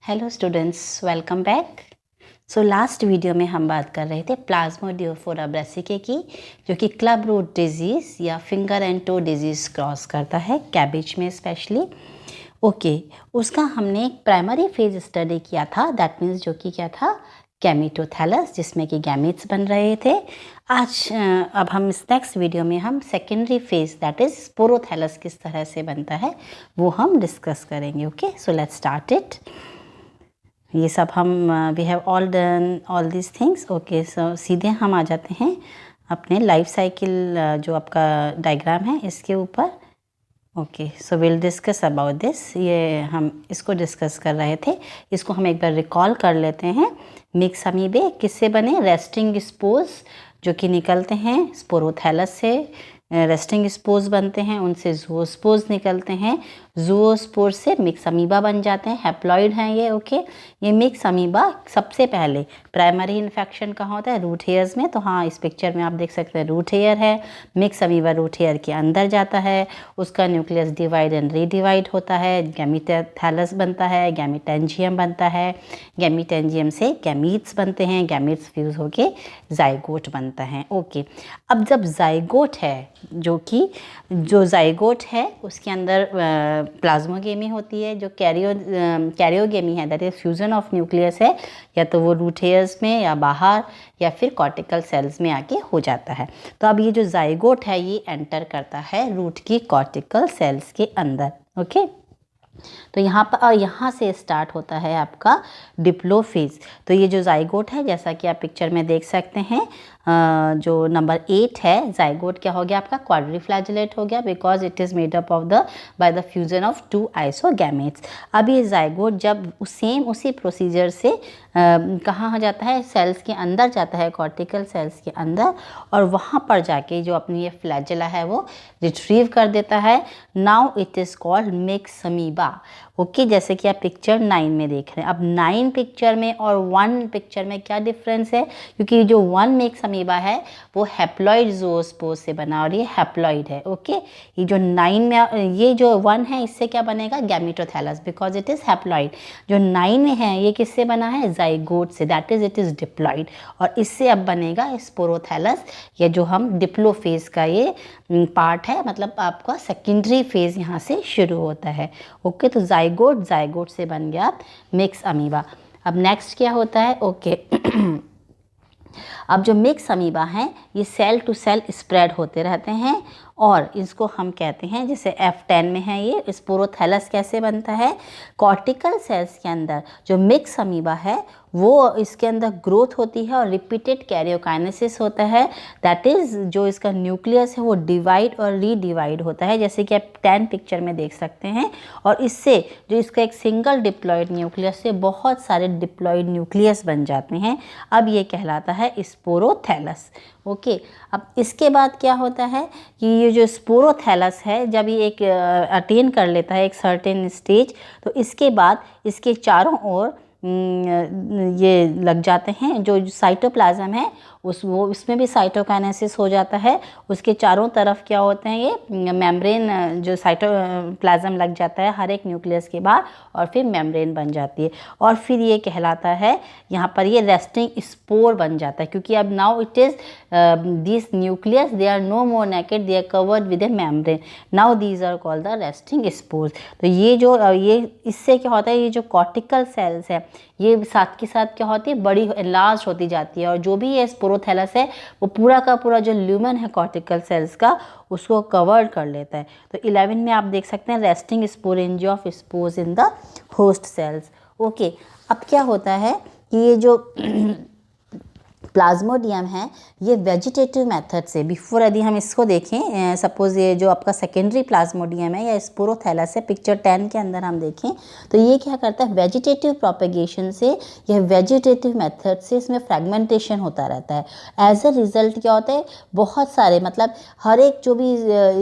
Hello students, welcome back. So last video में हम बात कर रहे थे प्लाज्मोडियोफोरा ब्रासिके की, जो कि क्लब रूट डिजीज़ या finger and toe disease cross करता है कैबेज में स्पेशली। ओके, उसका हमने एक प्राइमरी फेज स्टडी किया था, दैट मीन्स जो कि क्या था, गैमेटोथैलस, जिसमें कि गैमेट्स बन रहे थे। आज अब हम इस नेक्स्ट वीडियो में हम secondary phase that is sporothallus किस तरह से बनता है वो हम डिस्कस करेंगे। Okay, so let's start it. ये सब हम we have all done all this things. Okay, so सीधे हम आ जाते हैं अपने लाइफ साइकिल जो आपका डायग्राम है इसके ऊपर। Okay, so will discuss about this. ये हम इसको डिस्कस कर रहे थे, इसको हम एक बार रिकॉल कर लेते हैं। मिक्स अमीबे किससे बने? रेस्टिंग स्पोर्स जो कि निकलते हैं स्पोरोथैलस से, रेस्टिंग स्पोर्स बनते हैं, उनसे ज़ूओस्पोर्स निकलते हैं, ज़ूओस्पोर से मिक्स अमीबा बन जाते हैं, हैप्लॉइड हैं ये। ओके, ये मिक्स अमीबा सबसे पहले प्राइमरी इन्फेक्शन कहाँ होता है? रूट हेयर्स में। तो हाँ, इस पिक्चर में आप देख सकते हैं रूट हेयर है, मिक्स अमीबा रूट हेयर के अंदर जाता है, उसका न्यूक्लियस डिवाइड एंड रीडिवाइड होता है, गैमीटोथैलस बनता है, गैमीटेंजियम बनता है, गैमीटेंजियम से गैमीट्स बनते हैं, गैमीट्स फ्यूज होके जाइगोट बनता है। ओके, अब जब जाइगोट है, जो जाइगोट है उसके अंदर प्लाज्मोगेमी होती है, जो कैरियोगेमी है that is fusion of nucleus है, या तो वो रूट हेयर्स में या बाहर या फिर कॉर्टिकल सेल्स में आके हो जाता है। तो अब ये जो जाइगोट है ये एंटर करता है रूट की कॉर्टिकल सेल्स के अंदर। ओके, तो यहाँ से स्टार्ट होता है आपका डिप्लोफेज। तो ये जो जाइगोट है, जैसा कि आप पिक्चर में देख सकते हैं, जो नंबर 8 है, जाइगोट क्या हो गया आपका? क्वाड्रिफ्लैजिलेट हो गया, because it is made up of by the fusion of 2 आइसोगैमेट्स। अब ये जाइगोट जब उसी प्रोसीजर से कहाँ हो जाता है? सेल्स के अंदर जाता है, कॉर्टिकल सेल्स के अंदर, और वहाँ पर जाके जो अपनी ये फ्लैजिला है वो रिट्रीव कर देता है। Now it is called mix amoeba. Okay, जैसे कि आप पिक्चर 9 में देख रहे हैं। अब 9 पिक्चर में और 1 पिक्चर में क्या डिफरेंस है? क्योंकि जो 1 मिक्स अमीबा है वो हैप्लॉइड ज़ूओस्पोर से बना और ये हैप्लॉइड है। ओके, ये जो 9 में ये जो 1 है इससे क्या बनेगा? गैमीटोथैलस, बिकॉज इट इज़ हैप्लॉइड। जो 9 में है ये किससे बना है? जाइगोट से, that is it is diploid. और इससे अब बनेगा स्पोरोथैलस, या जो हम डिप्लोफेज का ये पार्ट है, मतलब आपका सेकेंडरी फेज यहाँ से शुरू होता है। ओके, तो जाइगोट से बन गया मिक्स अमीबा। अब नेक्स्ट क्या होता है? ओके अब जो मिक्स अमीबा हैं ये सेल टू सेल स्प्रेड होते रहते हैं, और इसको हम कहते हैं, जैसे F10 में है ये स्पोरोथैलस कैसे बनता है? कॉर्टिकल सेल्स के अंदर जो मिक्स अमीबा है वो इसके अंदर ग्रोथ होती है और रिपीटेड कैरियोकाइनेसिस होता है, दैट इज़ जो इसका न्यूक्लियस है वो डिवाइड और रीडिवाइड होता है, जैसे कि आप 10 पिक्चर में देख सकते हैं। और इससे जो इसका एक सिंगल डिप्लॉइड न्यूक्लियस से बहुत सारे डिप्लॉइड न्यूक्लियस बन जाते हैं। अब ये कहलाता है स्पोरोथैलस। ओके, अब इसके बाद क्या होता है कि ये जो स्पोरोथैलस है जब ये एक अटेन कर लेता है एक सर्टेन स्टेज, तो इसके बाद इसके चारों ओर ये लग जाते हैं, जो साइटोप्लाज्म है उसमें भी साइटोकाइनेसिस हो जाता है। उसके चारों तरफ क्या होते हैं? ये मेम्ब्रेन, जो साइटोप्लाज्म लग जाता है हर एक न्यूक्लियस के बाहर, और फिर मेम्ब्रेन बन जाती है, और फिर ये कहलाता है यहाँ पर ये रेस्टिंग स्पोर बन जाता है, क्योंकि अब now it is this nucleus they are no more naked, they are covered with a membrane, now these are called the resting spores. तो ये जो ये इससे क्या होता है, ये जो कॉर्टिकल सेल्स है ये साथ के साथ क्या होती है? बड़ी एनलार्ज होती जाती है, और जो भी ये स्पोरोथैलस है वो पूरा का पूरा जो ल्यूमन है कॉर्टिकल सेल्स का उसको कवर कर लेता है। तो 11 में आप देख सकते हैं resting sporangia of spores in the host sales. Okay, अब क्या होता है कि ये जो प्लाज्मोडियम है ये वेजिटेटिव मेथड से, बिफोर यदि हम इसको देखें, सपोज ये जो आपका सेकेंडरी प्लाज्मोडियम है या स्पोरोथैलस है, पिक्चर 10 के अंदर हम देखें तो ये क्या करता है? वेजिटेटिव प्रोपेगेशन से, यह वेजिटेटिव मेथड से इसमें फ्रेगमेंटेशन होता रहता है। एज अ रिजल्ट क्या होता है? बहुत सारे, मतलब हर एक जो भी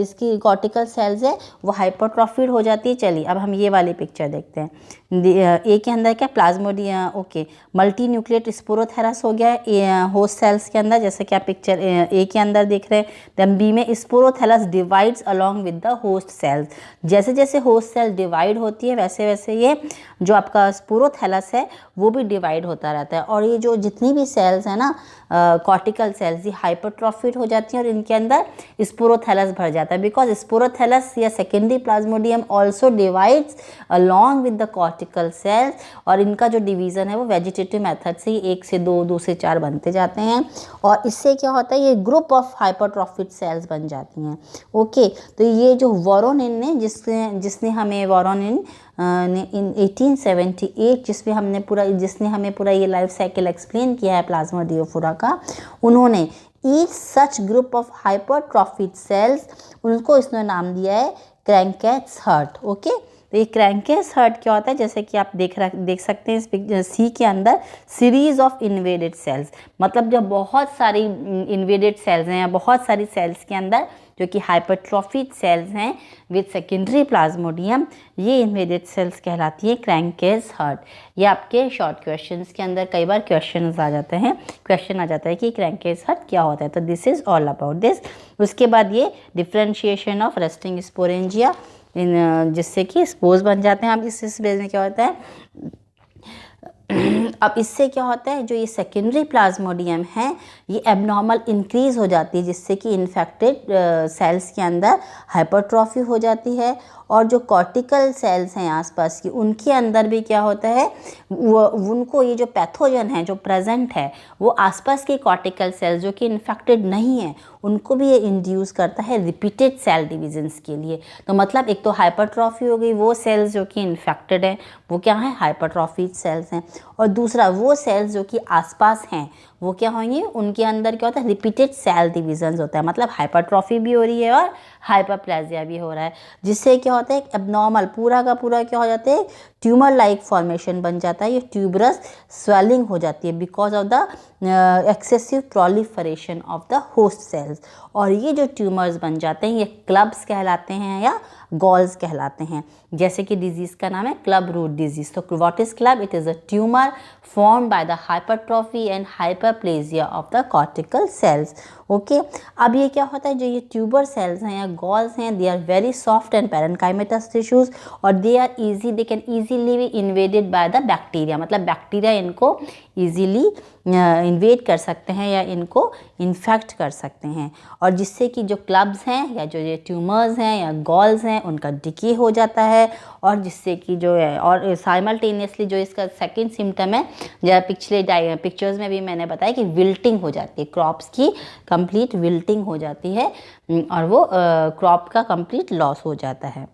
इसकी कॉर्टिकल सेल्स है वो हाइपरट्रॉफिड हो जाती है। चलिए अब हम ये वाली पिक्चर देखते हैं। ए के अंदर क्या प्लाज्मोडियम, ओके, मल्टी न्यूक्लिएट स्पोरोथेरस हो गया होस्ट सेल्स के अंदर, जैसे कि आप पिक्चर ए के अंदर देख रहे हैं। देन बी में sporothallus divides along with the host cells. जैसे जैसे होस्ट सेल डिवाइड होती है वैसे वैसे ये जो आपका स्पोरोथेरस है वो भी डिवाइड होता रहता है। और ये जो जितनी भी सेल्स है ना कॉर्टिकल सेल्स, ये हाइपरट्रॉफिड हो जाती हैं और इनके अंदर स्पोरोथेरस भर जाता है, बिकॉज स्पोरोथेरस या secondary plasmodium also divides along with the cortical cells. और इनका जो डिवीज़न है वो वेजिटेटिव मेथड से 1 से 2, 2 से 4 बनते जाते हैं। और इससे क्या होता है, ये ग्रुप ऑफ हाइपरट्रॉफिड सेल्स बन जाती हैं। ओके, तो ये जो वोरोनिन ने जिसने हमें वोरोनिन ने इन 1878 जिसने हमें पूरा ये लाइफ साइकिल एक्सप्लेन किया है प्लाज्मोडियोफोरा का, उन्होंने each such group of hypertrophied cells, उनको इसने नाम दिया है क्रैंकेट्स हर्ट। ओके, तो ये क्रैंकेट्स हर्ट क्या होता है, जैसे कि आप देख सकते हैं इस सी के अंदर सीरीज ऑफ इन्वेडेड सेल्स, मतलब जब बहुत सारी इन्वेडेड सेल्स हैं या बहुत सारी सेल्स के अंदर जो कि हाइपरट्रॉफिड सेल्स हैं विद सेकेंडरी प्लाज्मोडियम, ये इन्वेडेड सेल्स कहलाती है क्रैंकेट्स हर्ट। ये आपके शॉर्ट क्वेश्चंस के अंदर कई बार क्वेश्चन आ जाता है कि क्रैंकेट्स हर्ट क्या होता है, तो this is all about this. उसके बाद ये डिफ्रेंशिएशन ऑफ रेस्टिंग स्पोरेंजिया, जिससे कि स्पोर्स बन जाते हैं। अब इस स्टेज में क्या होता है, अब इससे क्या होता है, जो ये सेकेंडरी प्लाज्मोडियम है ये एबनॉर्मल इंक्रीज हो जाती है, जिससे कि इन्फेक्टेड सेल्स के अंदर हाइपरट्रॉफी हो जाती है। और जो कॉर्टिकल सेल्स हैं आसपास की, उनके अंदर भी क्या होता है, उनको ये जो पैथोजन है जो प्रेजेंट है वो आसपास के कॉर्टिकल सेल्स जो कि इन्फेक्टेड नहीं है उनको भी ये इंड्यूस करता है रिपीटेड सेल डिविजन्स के लिए। तो मतलब एक तो हाइपरट्रॉफी हो गई, वो सेल्स जो कि इन्फेक्टेड है वो क्या है, हाइपरट्रॉफिड सेल्स हैं। और दूसरा वो सेल्स जो कि आसपास हैं वो क्या होंगे, उनके अंदर क्या होता है, रिपीटेड सेल डिविजन्स होता है, मतलब हाइपरट्रॉफी भी हो रही है और हाइपरप्लेजिया भी हो रहा है, जिससे क्या होता है एक एबनॉर्मल पूरा का पूरा क्या हो जाता है, ट्यूमर लाइक फॉर्मेशन बन जाता है। ये ट्यूबरस स्वेलिंग हो जाती है because of the excessive proliferation of the host sales. और ये जो ट्यूमर्स बन जाते हैं ये क्लब्स कहलाते हैं या गॉल्स कहलाते हैं। जैसे कि डिजीज़ का नाम है क्लब रूट डिजीज। तो what is club, it is a tumour formed by the hypertrophy and hyperplasia of the cortical cells. Okay, अब ये क्या होता है, जो ये ट्यूबर सेल्स हैं या गॉल्स हैं, they are very soft and parenchymatous tissues और they can easily be invaded by the bacteria, मतलब बैक्टीरिया इनको ईजीली इन्वेड कर सकते हैं या इनको इन्फेक्ट कर सकते हैं। और जिससे कि जो क्लब्स हैं या जो ये ट्यूमर्स हैं या गॉल्स हैं उनका डिके हो जाता है। और जिससे कि जो है, और साइमल्टेनियसली जो इसका सेकेंड सिम्टम है, जब पिछले पिक्चर्स में भी मैंने बताया कि विल्टिंग हो जाती है, क्रॉप्स की कंप्लीट विल्टिंग हो जाती है और वो क्रॉप का कंप्लीट लॉस हो जाता है।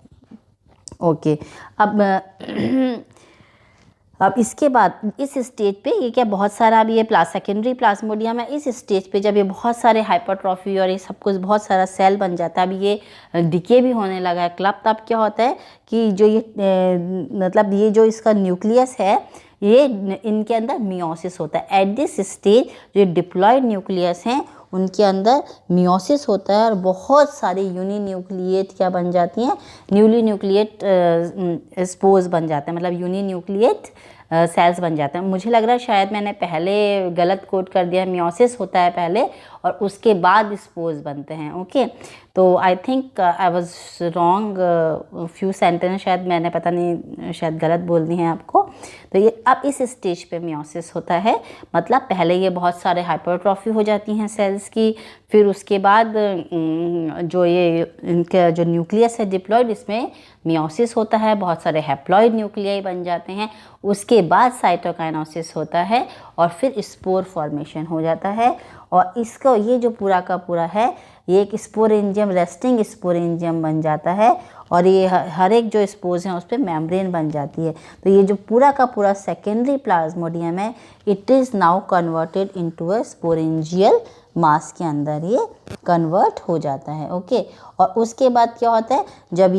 ओके, अब इसके बाद इस स्टेज पे ये क्या बहुत सारा अब ये सेकेंडरी प्लाज्मोडियम है, इस स्टेज पे जब ये बहुत सारे हाइपरट्रॉफी और ये सब कुछ बहुत सारा सेल बन जाता है, अब ये डिके भी होने लगा है क्लब, तब क्या होता है कि जो ये मतलब ये जो इसका न्यूक्लियस है ये इनके अंदर मियोसिस होता है। एट दिस स्टेज जो डिप्लॉयड न्यूक्लियस हैं उनके अंदर मियोसिस होता है और बहुत सारी यूनिन्यूक्लिएट क्या बन जाती हैं, न्यूली न्यूक्लिएट स्पोर्स बन जाते हैं, मतलब यूनिन्यूक्लिएट सेल्स बन जाते हैं। मुझे लग रहा है शायद मैंने पहले गलत कोट कर दिया, मियोसिस होता है पहले और उसके बाद स्पोर्स बनते हैं। ओके, तो I think I was wrong, few sentence शायद मैंने पता नहीं शायद गलत बोल दी हैं आपको। तो ये अब इस स्टेज पे मियोसिस होता है, मतलब पहले ये बहुत सारे हाइपरट्रॉफी हो जाती हैं सेल्स की, फिर उसके बाद जो ये इनका जो न्यूक्लियस है डिप्लॉयड, इसमें मियोसिस होता है, बहुत सारे हैप्लॉइड न्यूक्लियाई बन जाते हैं, उसके बाद साइटोकाइनेसिस होता है और फिर स्पोर फॉर्मेशन हो जाता है। और इसका ये जो पूरा का पूरा है ये एक स्पोरेंजियम, रेस्टिंग स्पोरेंजियम बन जाता है और ये हर एक जो स्पोर्स हैं उस पर मेम्ब्रेन बन जाती है। तो ये जो पूरा का पूरा सेकेंडरी प्लाज्मोडियम है, it is now converted into a sporangial mass के अंदर ये कन्वर्ट हो जाता है। ओके, और उसके बाद क्या होता है, जब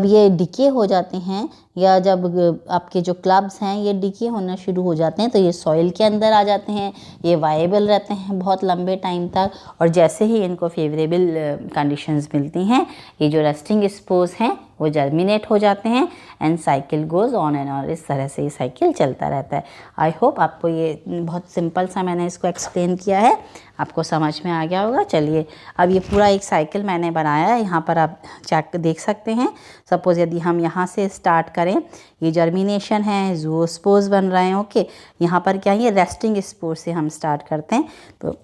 ये डिके हो जाते हैं या जब आपके जो क्लब्स हैं ये डिके होना शुरू हो जाते हैं तो ये सॉइल के अंदर आ जाते हैं, ये वाएबल रहते हैं बहुत लंबे टाइम तक। और जैसे ही इनको फेवरेबल कंडीशंस मिलती हैं, ये जो रेस्टिंग स्पोर्स हैं वो जर्मिनेट हो जाते हैं and cycle goes on and on. इस तरह से ये साइकिल चलता रहता है। आई होप आपको ये बहुत सिंपल सा मैंने इसको एक्सप्लेन किया है, आपको समझ में आ गया होगा। चलिए अब ये पूरा एक साइकिल मैंने बनाया है, यहाँ पर आप चेक देख सकते हैं। सपोज़ यदि हम यहाँ से स्टार्ट करें, ये जर्मिनेशन है, ज़ूओस्पोर्स बन रहे हैं। ओके, यहाँ पर क्या है, ये रेस्टिंग स्पोर से हम स्टार्ट करते हैं। तो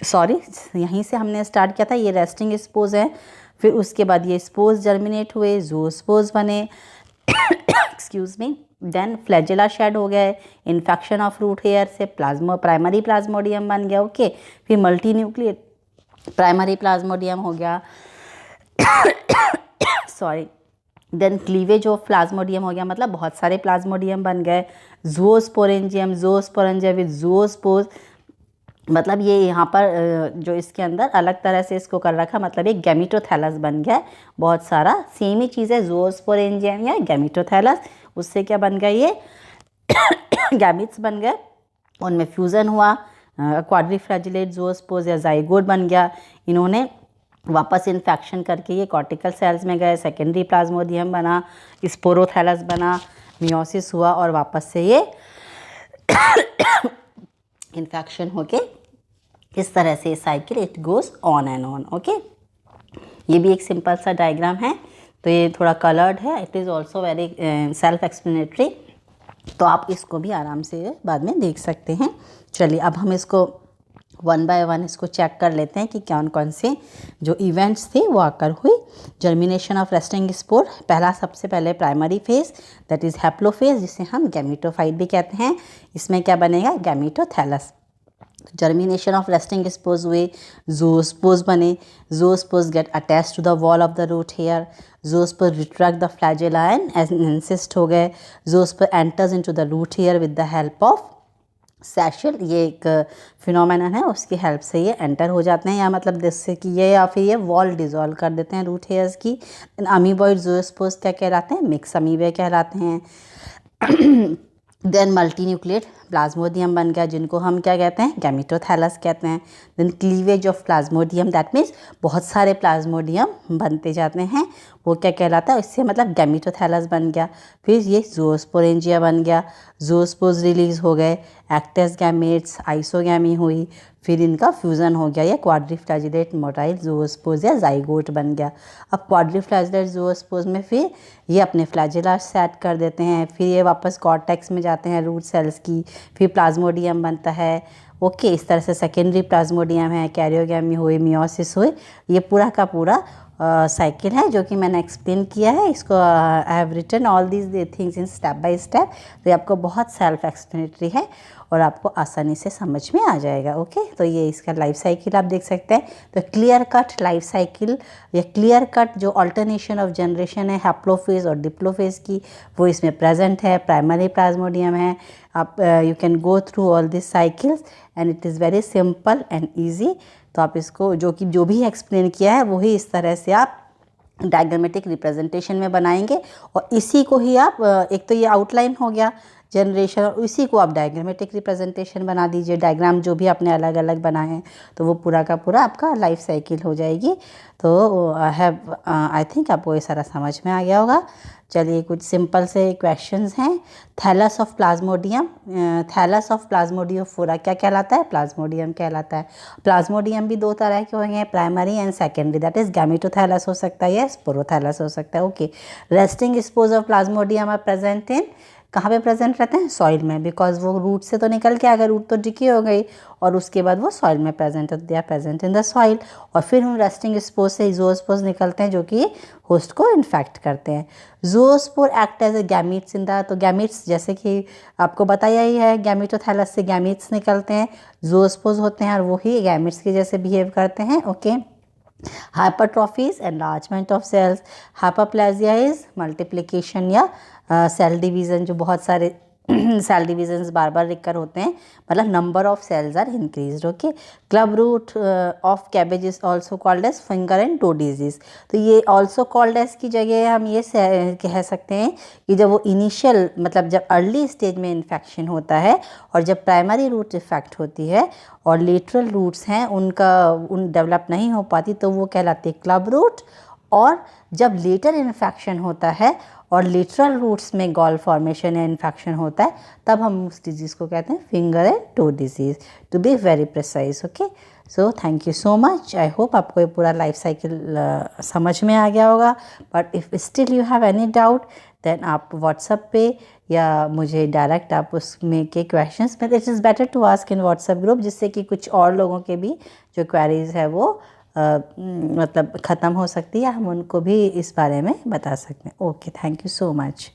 सॉरी, यहीं से हमने स्टार्ट किया था, ये रेस्टिंग स्पोर्स है। फिर उसके बाद ये स्पोर्स जर्मिनेट हुए, ज़ूओस्पोर्स बने excuse me, then flagella shed हो गया, इन्फेक्शन ऑफ रूट हेयर से प्राइमरी प्लाज्मोडियम बन गया। ओके, फिर मल्टी न्यूक्लिएट प्राइमरी प्लाज्मोडियम हो गया sorry, then cleavage of plasmodium हो गया, मतलब बहुत सारे प्लाज्मोडियम बन गए। ज़ूओस्पोरेंजियम विद ज़ूओस्पोर्स, मतलब ये यहाँ पर जो इसके अंदर अलग तरह से इसको कर रखा, मतलब एक गैमीटोथैलस बन गया। बहुत सारा सेम ही चीज़ है, ज़ूओस्पोरेंजियम या गैमीटोथैलस, उससे क्या बन गया, ये गैमीट्स बन गए, उनमें फ्यूज़न हुआ, क्वाड्रिफ्लैजिलेट ज़ूओस्पोर्स या ज़ाइगोट बन गया। इन्होंने वापस इन्फेक्शन करके ये कॉर्टिकल सेल्स में गए, सेकेंडरी प्लाज्मोडियम बना, स्पोरोथैलस बना, मियोसिस हुआ और वापस से ये इन्फेक्शन होके इस तरह से cycle it goes on and on. Okay, ये भी एक सिंपल सा डायग्राम है, तो ये थोड़ा कलर्ड है, it is also very self explanatory, तो आप इसको भी आराम से बाद में देख सकते हैं। चलिए अब हम इसको वन बाय वन इसको चेक कर लेते हैं कि कौन कौन से जो इवेंट्स थे वो आकर हुए। जर्मिनेशन ऑफ रेस्टिंग स्पोर, पहला सबसे पहले primary phase, that is haplophase, जिसे हम गैमीटोफाइट भी कहते हैं। इसमें क्या बनेगा, gametothallus. Germination of resting spores हुए, ज़ूओस्पोर्स बने, zoospores get attach to the wall of the root hair, zoospores retract the flagella and encyst हो गए, zoospores enters into the root hair with the help of stachel, ये एक phenomenon है, उसकी help से ये एंटर हो जाते हैं, या मतलब जिससे कि ये या फिर ये वॉल डिज़ोल्व कर देते हैं रूट हेयर्स की। अमीबॉइड ज़ूओस्पोर्स क्या कहलाते हैं, मिक्स अमीबे कहलाते हैं। देन मल्टी न्यूक्लिएट प्लाज्मोडियम बन गया, जिनको हम क्या कहते हैं, गैमीटोथैलस कहते हैं। Then cleavage of plasmodium, that means बहुत सारे प्लाज्मोडियम बनते जाते हैं, वो क्या कहलाता है, इससे मतलब गैमीटोथैलस बन गया। फिर ये ज़ूओस्पोरेंजिया बन गया, ज़ूओस्पोर्स रिलीज़ हो गए, एक्टस गैमेट्स, आइसोगैमी हुई, फिर इनका फ्यूज़न हो गया, या क्वाड्रिफ्लैजिलेट मोटाइल ज़ूओस्पोर्स या ज़ाइगोट बन गया। अब क्वाड्रिफ्लैजिलेट ज़ूओस्पोर्स में फिर ये अपने फ्लैजेला सेट कर देते हैं, फिर ये वापस कॉर्टेक्स में जाते हैं रूट सेल्स की, फिर प्लाज्मोडियम बनता है। ओके, इस तरह से सेकेंडरी प्लाज्मोडियम है, कैरियोगैमी हुई, मियोसिस हुई, ये पूरा का पूरा साइकिल है जो कि मैंने एक्सप्लेन किया है। इसको I have written all these things in step by step, तो ये आपको बहुत सेल्फ एक्सप्लेनेटरी है और आपको आसानी से समझ में आ जाएगा। ओके, तो ये इसका लाइफ साइकिल आप देख सकते हैं। तो क्लियर कट लाइफ साइकिल या क्लियर कट जो अल्टरनेशन ऑफ जनरेशन है हैप्लोफेज और डिप्लोफेज की, वो इसमें प्रेजेंट है। प्राइमरी प्लाज्मोडियम है, आप you can go through all this cycles and it is very simple and easy. तो आप इसको जो भी एक्सप्लेन किया है वही इस तरह से आप डायग्रामेटिक रिप्रेजेंटेशन में बनाएंगे, और इसी को ही आप एक तो ये आउटलाइन हो गया जनरेशन, और इसी को आप डायग्रामेटिक रिप्रेजेंटेशन बना दीजिए। डायग्राम जो भी आपने अलग अलग बनाए हैं तो वो पूरा का पूरा आपका लाइफ साइकिल हो जाएगी। तो आई थिंक आपको ये सारा समझ में आ गया होगा। चलिए कुछ सिंपल से क्वेश्चंस हैं। Thallus of plasmodium, thallus of plasmodiophora क्या कहलाता है, प्लाज्मोडियम कहलाता है। प्लाज्मोडियम भी दो तरह के होंगे, primary and secondary, that is gametothallus हो सकता है या स्पोरोथैलस हो सकता है। Okay, resting spores of plasmodium are present in, कहाँ पे प्रेजेंट रहते हैं, सॉइल में, बिकॉज वो रूट से तो निकल के अगर रूट तो डिकी हो गई और उसके बाद वो सॉइल में प्रेजेंट होते, they are present in the soil. और फिर हम रेस्टिंग स्पोर्स से ज़ूओस्पोर्स निकलते हैं जो कि होस्ट को इन्फेक्ट करते हैं। Zoospore act as a gametes in the, तो गैमीट्स जैसे कि आपको बताया ही है, गैमीटोथैलस से गैमीट्स निकलते हैं, ज़ूओस्पोर्स होते हैं और वही गैमीट्स के जैसे बिहेव करते हैं। Okay, hypertrophy is enlargement of cells, hyperplasia is multiplication या सेल डिवीज़न, जो बहुत सारे सेल डिविजन्स बार बार रिकर होते हैं, मतलब number of cells are increase. Okay, club root of cabbage is also called as finger and toe disease. तो ये ऑल्सो कॉल्ड एज की जगह हम ये कह सकते हैं कि जब वो इनिशियल मतलब जब अर्ली स्टेज में इन्फेक्शन होता है और जब प्राइमरी रूट इफेक्ट होती है और लेटरल रूट्स हैं उन डेवलप नहीं हो पाती, तो वो कहलाती है क्लब रूट और जब लेटर इन्फेक्शन होता है और लेटरल रूट्स में गॉल फॉर्मेशन या इन्फेक्शन होता है, तब हम उस डिजीज़ को कहते हैं finger and toe disease, to be very precise. Okay, so thank you so much. I hope आपको ये पूरा लाइफ साइकिल समझ में आ गया होगा। But if still you have any doubt then आप व्हाट्सएप पे या मुझे डायरेक्ट आप उसमें के क्वेश्चंस में, it is better to ask in WhatsApp group, जिससे कि कुछ और लोगों के भी जो क्वेरीज है वो मतलब ख़त्म हो सकती है, हम उनको भी इस बारे में बता सकते हैं। Okay, thank you so much.